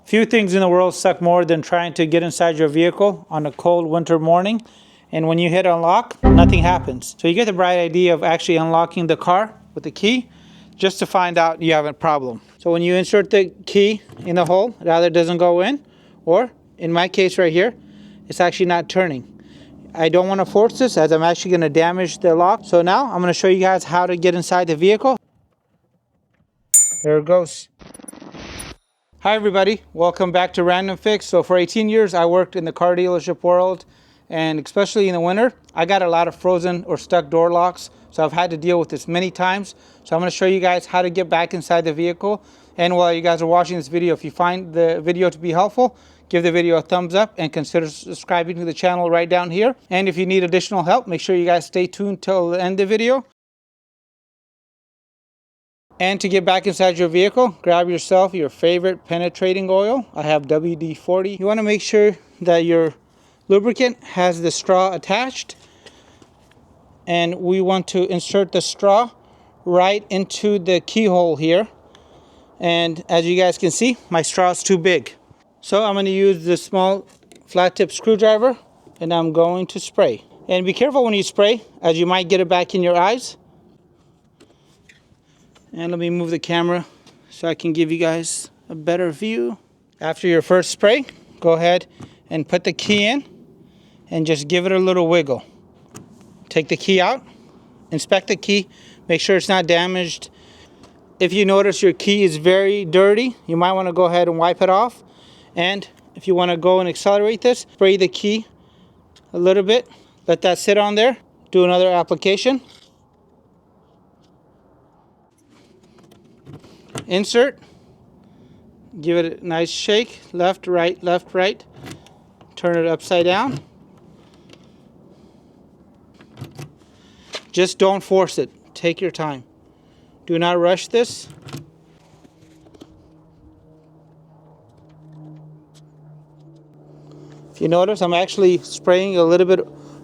Few things in the world suck more than trying to get inside your vehicle on a cold winter morning. And when you hit unlock, nothing happens. So you get the bright idea of actually unlocking the car with the key just to find out you have a problem. So when you insert the key in the hole, it either doesn't go in, or in my case right here, it's actually not turning. I don't want to force this as I'm actually going to damage the lock. So now I'm going to show you guys how to get inside the vehicle. There it goes. Hi everybody, welcome back to RANDOMFIX. So for 18 years I worked in the car dealership world, and especially in the winter I got a lot of frozen or stuck door locks. So I've had to deal with this many times. So I'm going to show you guys how to get back inside the vehicle. And while you guys are watching this video, if you find the video to be helpful, give the video a thumbs up and consider subscribing to the channel right down here. And if you need additional help, make sure you guys stay tuned till the end of the video. And to get back inside your vehicle, grab yourself your favorite penetrating oil. I have WD-40. You want to make sure that your lubricant has the straw attached. And we want to insert the straw right into the keyhole here. And as you guys can see, my straw is too big. So I'm going to use this small flat tip screwdriver and I'm going to spray. And be careful when you spray, as you might get it back in your eyes. And let me move the camera so I can give you guys a better view. After your first spray, go ahead and put the key in and just give it a little wiggle. Take the key out, inspect the key, make sure it's not damaged. If you notice your key is very dirty, you might want to go ahead and wipe it off. And if you want to go and accelerate this, spray the key a little bit, let that sit on there, do another application. Insert, give it a nice shake, left, right, turn it upside down. Just don't force it, take your time. Do not rush this. If you notice, I'm actually spraying a little bit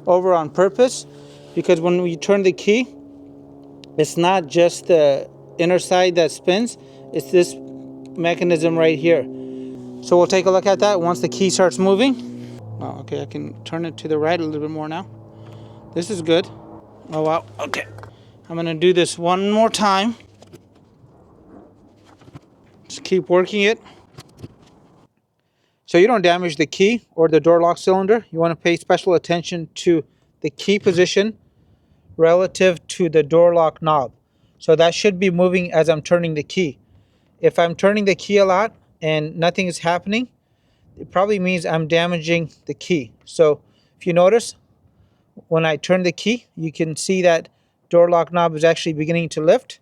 over on purpose, because when we turn the key, it's not just the inner side that spins, it's this mechanism right here. So we'll take a look at that once the key starts moving. Oh, okay, I can turn it to the right a little bit more now. This is good. Oh wow, okay. I'm gonna do this one more time. Just keep working it. So you don't damage the key or the door lock cylinder. You want to pay special attention to the key position relative to the door lock knob. So that should be moving as I'm turning the key. If I'm turning the key a lot and nothing is happening, it probably means I'm damaging the key. So if you notice, when I turn the key, you can see that door lock knob is actually beginning to lift.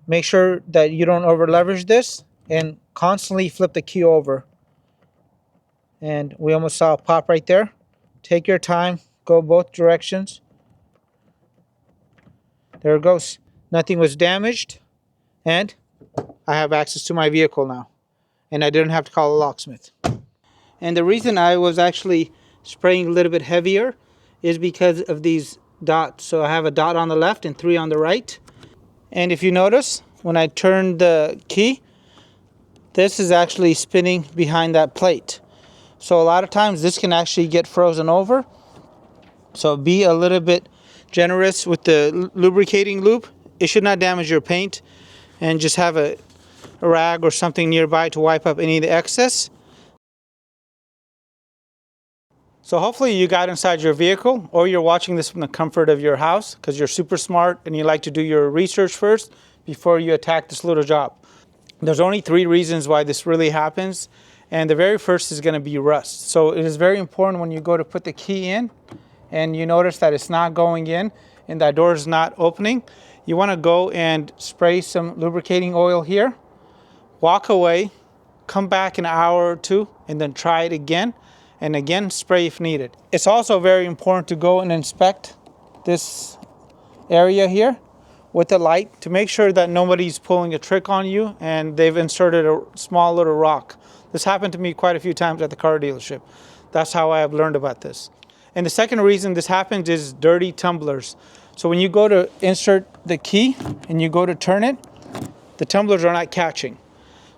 Make sure that you don't over leverage this and constantly flip the key over. And we almost saw a pop right there. Take your time, go both directions. There it goes. Nothing was damaged, and I have access to my vehicle now, and I didn't have to call a locksmith. And the reason I was actually spraying a little bit heavier is because of these dots. So I have a dot on the left and 3 on the right. And if you notice, when I turn the key, this is actually spinning behind that plate. So a lot of times this can actually get frozen over. So be a little bit generous with the lubricating lube. It should not damage your paint, and just have a rag or something nearby to wipe up any of the excess. So hopefully you got inside your vehicle, or you're watching this from the comfort of your house because you're super smart and you like to do your research first before you attack this little job. There's only 3 reasons why this really happens, and the very first is going to be rust. So it is very important when you go to put the key in and you notice that it's not going in and that door is not opening, you want to go and spray some lubricating oil here, walk away, come back an hour or 2, and then try it again, and again spray if needed. It's also very important to go and inspect this area here with the light to make sure that nobody's pulling a trick on you and they've inserted a small little rock. This happened to me quite a few times at the car dealership. That's how I have learned about this. And the second reason this happens is dirty tumblers. So when you go to insert the key and you go to turn it, the tumblers are not catching.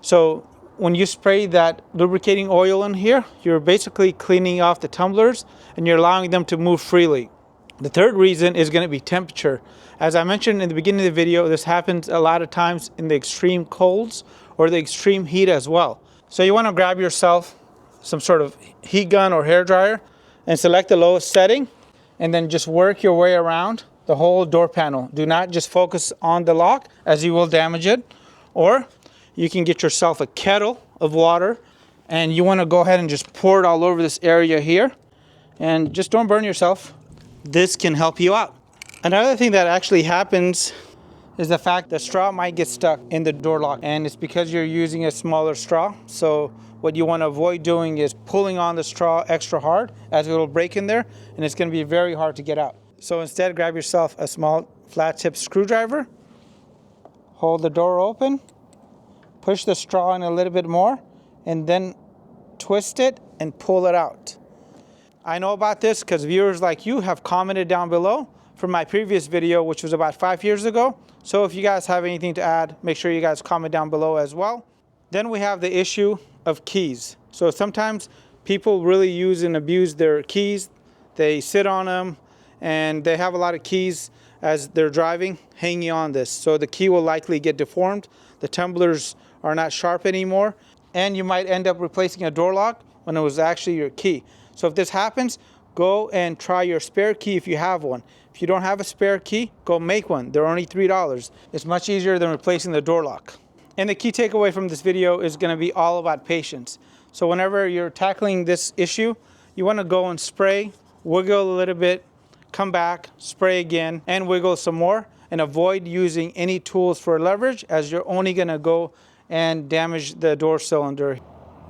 So when you spray that lubricating oil in here, you're basically cleaning off the tumblers and you're allowing them to move freely. The third reason is going to be temperature. As I mentioned in the beginning of the video, this happens a lot of times in the extreme colds or the extreme heat as well. So you want to grab yourself some sort of heat gun or hair dryer and select the lowest setting and then just work your way around the whole door panel. Do not just focus on the lock, as you will damage it. Or you can get yourself a kettle of water and you want to go ahead and just pour it all over this area here, and just don't burn yourself. This can help you out. Another thing that actually happens is the fact the straw might get stuck in the door lock, and it's because you're using a smaller straw. So what you want to avoid doing is pulling on the straw extra hard, as it will break in there and it's going to be very hard to get out. So instead, grab yourself a small flat tip screwdriver, hold the door open, push the straw in a little bit more, and then twist it and pull it out. I know about this because viewers like you have commented down below from my previous video, which was about 5 years ago. So if you guys have anything to add, make sure you guys comment down below as well. Then we have the issue of keys. So sometimes people really use and abuse their keys. They sit on them and they have a lot of keys as they're driving hanging on this. So the key will likely get deformed. The tumblers are not sharp anymore, and you might end up replacing a door lock when it was actually your key. So if this happens, go and try your spare key if you have one. If you don't have a spare key, go make one. They're only $3. It's much easier than replacing the door lock. And the key takeaway from this video is going to be all about patience. So whenever you're tackling this issue, you want to go and spray, wiggle a little bit, come back, spray again, and wiggle some more, and avoid using any tools for leverage, as you're only going to go and damage the door cylinder.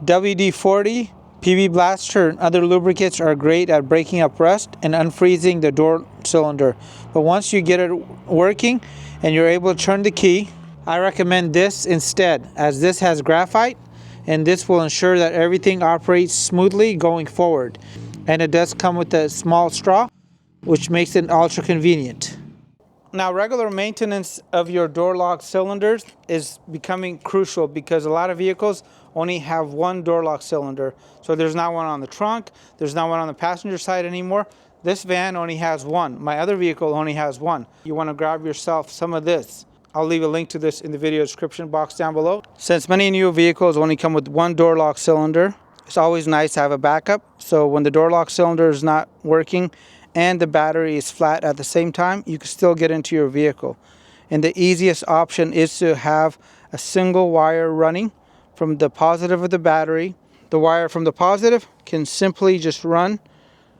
WD-40, PB Blaster, and other lubricants are great at breaking up rust and unfreezing the door cylinder. But once you get it working and you're able to turn the key, I recommend this instead, as this has graphite, and this will ensure that everything operates smoothly going forward. And it does come with a small straw, which makes it ultra convenient. Now, regular maintenance of your door lock cylinders is becoming crucial because a lot of vehicles only have one door lock cylinder. So there's not one on the trunk, there's not one on the passenger side anymore. This van only has one. My other vehicle only has one. You want to grab yourself some of this. I'll leave a link to this in the video description box down below. Since many new vehicles only come with one door lock cylinder, it's always nice to have a backup. So when the door lock cylinder is not working and the battery is flat at the same time, you can still get into your vehicle. And the easiest option is to have a single wire running from the positive of the battery. The wire from the positive can simply just run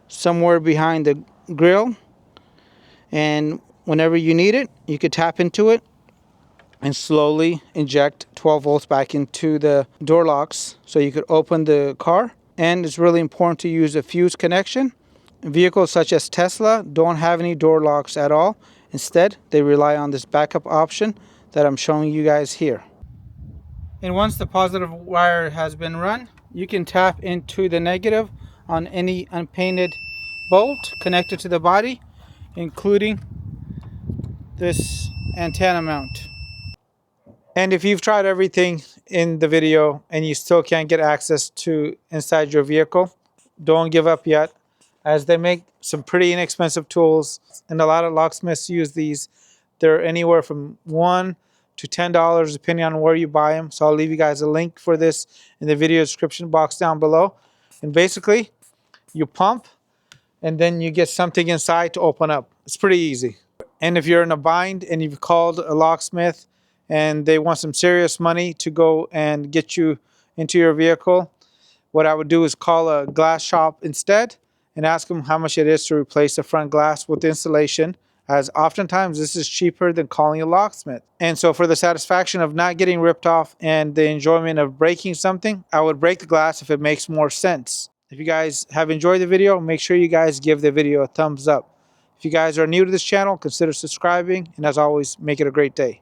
somewhere behind the grill, and whenever you need it, you could tap into it and slowly inject 12 volts back into the door locks so you could open the car. And it's really important to use a fuse connection. Vehicles such as Tesla don't have any door locks at all. Instead, they rely on this backup option that I'm showing you guys here. And once the positive wire has been run, you can tap into the negative on any unpainted bolt connected to the body, including this antenna mount. And if you've tried everything in the video and you still can't get access to inside your vehicle, don't give up yet, as they make some pretty inexpensive tools, and a lot of locksmiths use these. They're anywhere from $1 to $10 depending on where you buy them. So I'll leave you guys a link for this in the video description box down below. And basically, you pump and then you get something inside to open up. It's pretty easy. And if you're in a bind and you've called a locksmith and they want some serious money to go and get you into your vehicle, what I would do is call a glass shop instead and ask them how much it is to replace the front glass with installation, as oftentimes this is cheaper than calling a locksmith. And so for the satisfaction of not getting ripped off and the enjoyment of breaking something, I would break the glass if it makes more sense. If you guys have enjoyed the video, make sure you guys give the video a thumbs up. If you guys are new to this channel, consider subscribing, and as always, make it a great day.